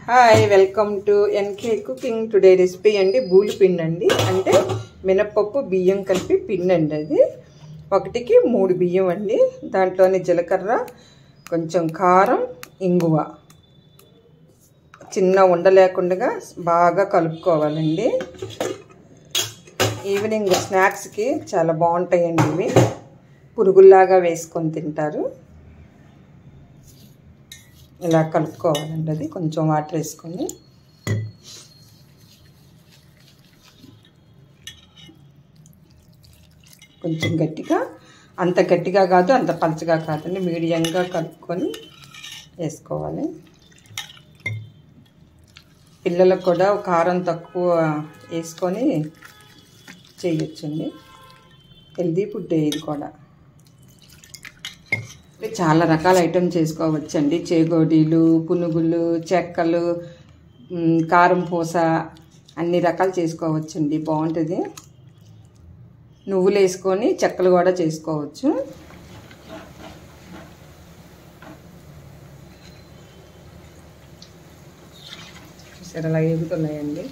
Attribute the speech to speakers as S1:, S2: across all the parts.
S1: Hi welcome to NK cooking. Today recipe అండి బూలి పిండి అండి, అంటే మినప్పప్పు బియ్యం కలిపి పిండి అండి. అది 1కి 3 బియ్యం అండి. దాంట్లోని జీలకర్ర, కొంచెం కారం, ఇంగువ చిన్న ఉండ లేకుండా బాగా కలుపుకోవాలండి. ఈవినింగ్ స్నాక్స్కి చాలా బాగుంటాయండి ఇవి, పురుగుల్లాగా వేసుకొని తింటారు. ఇలా కలుపుకోవాలండి. అది కొంచెం వాటర్ వేసుకొని కొంచెం గట్టిగా, అంత గట్టిగా కాదు అంత పలచగా కాదండి, మీడియంగా కలుపుకొని వేసుకోవాలి. పిల్లలకు కూడా కారం తక్కువ వేసుకొని చేయొచ్చండి. హెల్దీ ఫుడ్ ఇది కూడా. చాలా రకాల ఐటమ్ చేసుకోవచ్చండి. చేగోడీలు, పునుగులు, చెక్కలు, కారం పూస అన్ని రకాలు చేసుకోవచ్చండి. బాగుంటుంది. నువ్వులు వేసుకొని చెక్కలు కూడా చేసుకోవచ్చు. సరే అలా ఎగుతున్నాయండి.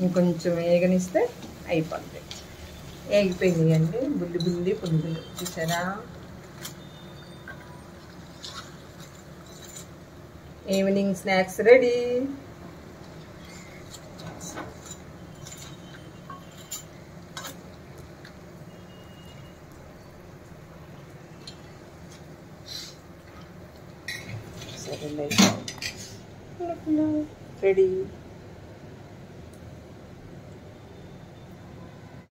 S1: ఇంకొంచెం వేగనిస్తే అయిపోతుంది. వేగిపోయినాయి అండి బుల్లి బుల్లి పునుగులు, చూసారా? Evening snacks ready. సరే రెడీ.